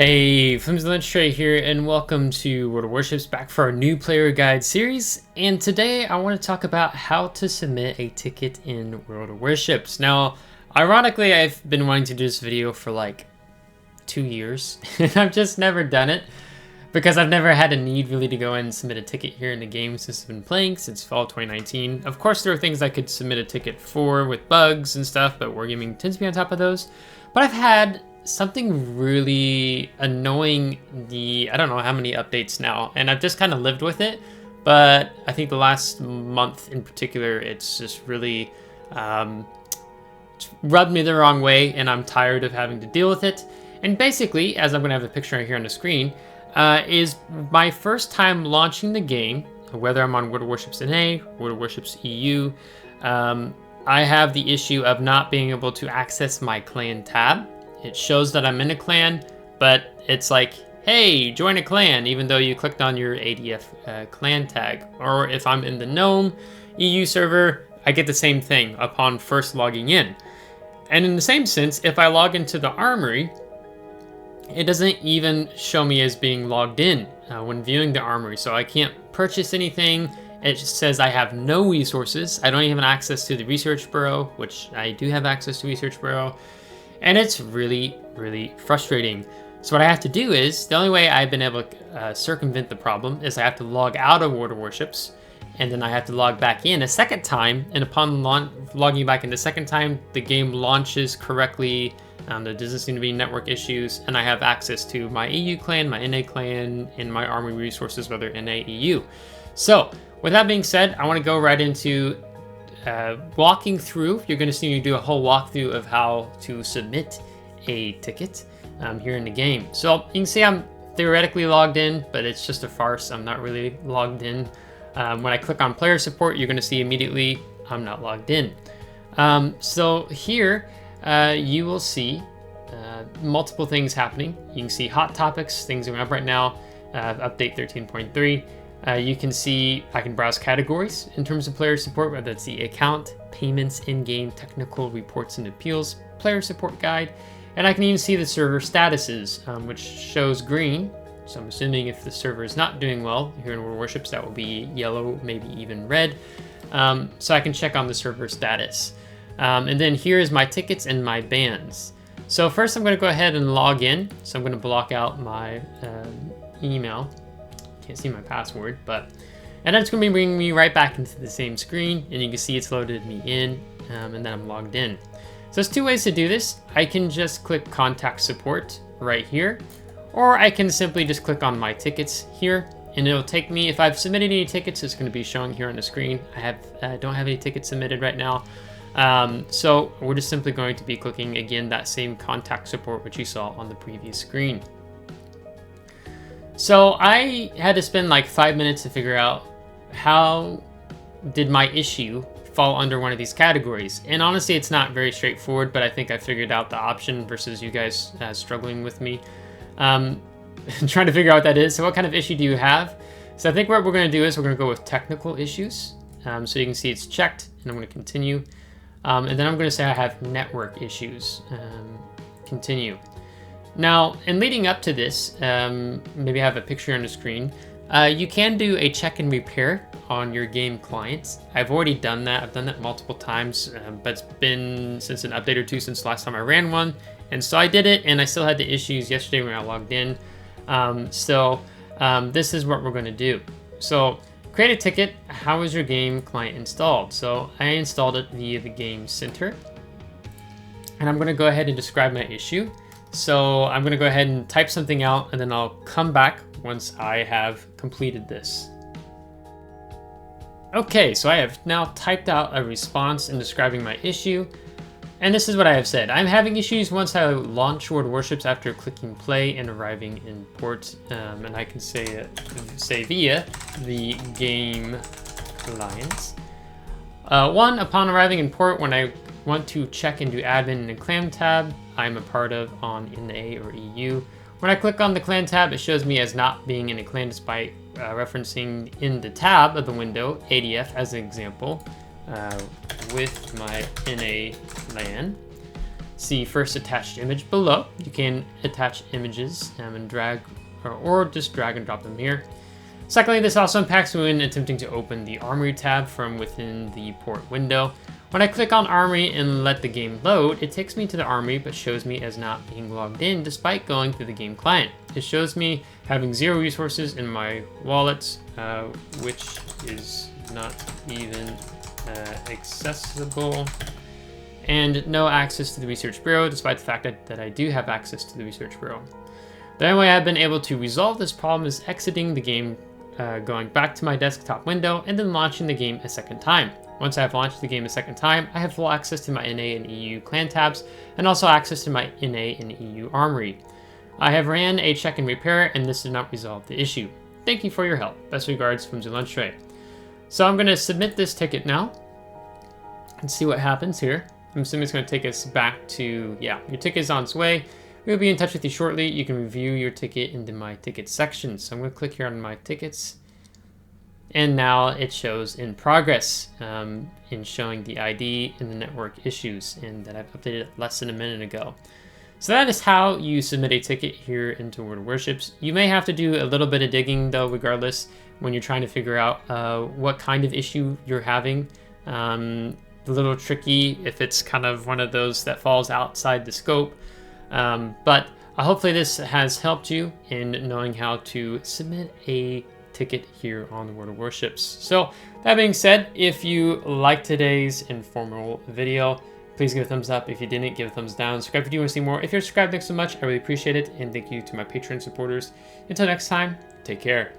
Hey, FlimsyLunchTray here, and welcome to World of Warships, back for our new player guide series. And today I want to talk about how to submit a ticket in World of Warships. Now, ironically, I've been wanting to do this video for like 2 years, and I've just never done it because I've never had a need really to go in and submit a ticket here in the game since I've been playing since fall 2019. Of course, there are things I could submit a ticket for with bugs and stuff, but Wargaming tends to be on top of those. But I've had something really annoying I don't know how many updates now, and I've just kind of lived with it, but I think the last month in particular, it's just really rubbed me the wrong way, and I'm tired of having to deal with it. And basically, as I'm going to have a picture right here on the screen, is my first time launching the game, whether I'm on World of Warships NA, World of Warships EU, I have the issue of not being able to access my clan tab. It shows that I'm in a clan, but it's like, hey, join a clan, even though you clicked on your ADF clan tag. Or if I'm in the GNOME EU server, I get the same thing upon first logging in. And in the same sense, if I log into the armory, it doesn't even show me as being logged in when viewing the armory. So I can't purchase anything. It just says I have no resources. I don't even have access to the Research Bureau, which I do have access to Research Bureau. And it's really, really frustrating. So what I have to do is, the only way I've been able to circumvent the problem is I have to log out of World of Warships, and then I have to log back in a second time, and upon logging back in the second time, the game launches correctly. There doesn't seem to be network issues, and I have access to my EU clan, my NA clan, and my army resources, whether NA, EU. So, with that being said, I want to go right into walking through. You're going to see me do a whole walkthrough of how to submit a ticket here in the game. So you can see I'm theoretically logged in, but it's just a farce. I'm not really logged in. When I click on player support, you're going to see immediately I'm not logged in. So here you will see multiple things happening. You can see hot topics, things going up right now, update 13.3. You can see I can browse categories in terms of player support, whether it's the account, payments, in-game, technical, reports and appeals, player support guide, and I can even see the server statuses, which shows green. So I'm assuming if the server is not doing well here in World of Warships, that will be yellow, maybe even red. So I can check on the server status. And then here is my tickets and my bans. So first I'm going to go ahead and log in. So I'm going to block out my email. Can't see my password, and that's going to be bringing me right back into the same screen, and you can see it's loaded me in, and then I'm logged in. So there's two ways to do this. I can just click contact support right here, or I can simply just click on my tickets here, and it'll take me, if I've submitted any tickets, it's going to be showing here on the screen. I don't have any tickets submitted right now. So we're just simply going to be clicking again that same contact support which you saw on the previous screen. So I had to spend like 5 minutes to figure out how did my issue fall under one of these categories. And honestly, it's not very straightforward, but I think I figured out the option versus you guys struggling with me. Trying to figure out what that is. So what kind of issue do you have? So I think what we're going to do is we're going to go with technical issues. So you can see it's checked, and I'm going to continue. And then I'm going to say I have network issues. Continue. Now, in leading up to this, maybe I have a picture on the screen. You can do a check and repair on your game clients. I've already done that. I've done that multiple times, but it's been since an update or two since the last time I ran one. And so I did it, and I still had the issues yesterday when I logged in. This is what we're going to do. So create a ticket. How is your game client installed? So I installed it via the Game Center. And I'm going to go ahead and describe my issue. So I'm going to go ahead and type something out, and then I'll come back once I have completed this. Okay, so I have now typed out a response in describing my issue. And this is what I have said. I'm having issues once I launch World of Warships after clicking play and arriving in port. And I can say via the game clients. One, upon arriving in port, when I want to check and do admin in the clan tab I'm a part of on NA or EU. When I click on the clan tab, it shows me as not being in a clan despite referencing in the tab of the window ADF as an example with my NA clan. see first attached image below. You can attach images and drag or just drag and drop them here. Secondly, this also impacts me when attempting to open the Armory tab from within the port window. When I click on Armory and let the game load, it takes me to the Armory but shows me as not being logged in despite going through the game client. It shows me having 0 resources in my wallet, which is not even accessible, and no access to the Research Bureau, despite the fact that I do have access to the Research Bureau. The only way I've been able to resolve this problem is exiting the game, going back to my desktop window, and then launching the game a second time. Once I've launched the game a second time, I have full access to my NA and EU clan tabs, and also access to my NA and EU Armory. I have ran a check and repair, and this did not resolve the issue. Thank you for your help. Best regards, FlimsyLunchTray. So I'm going to submit this ticket now, and see what happens here. I'm assuming it's going to take us back to, yeah, your ticket is on its way. We'll be in touch with you shortly. You can review your ticket in the My Tickets section. So I'm going to click here on My Tickets. And now it shows in progress in showing the ID and the network issues, and that I've updated less than a minute ago. So that is how you submit a ticket here into World of Warships. You may have to do a little bit of digging though, regardless, when you're trying to figure out what kind of issue you're having. A little tricky if it's kind of one of those that falls outside the scope. But hopefully this has helped you in knowing how to submit a ticket here on the World of Warships. So that being said, if you liked today's informal video, please give a thumbs up. If you didn't, give a thumbs down. Subscribe if you want to see more. If you're subscribed, thanks so much. I really appreciate it. And thank you to my Patreon supporters. Until next time, take care.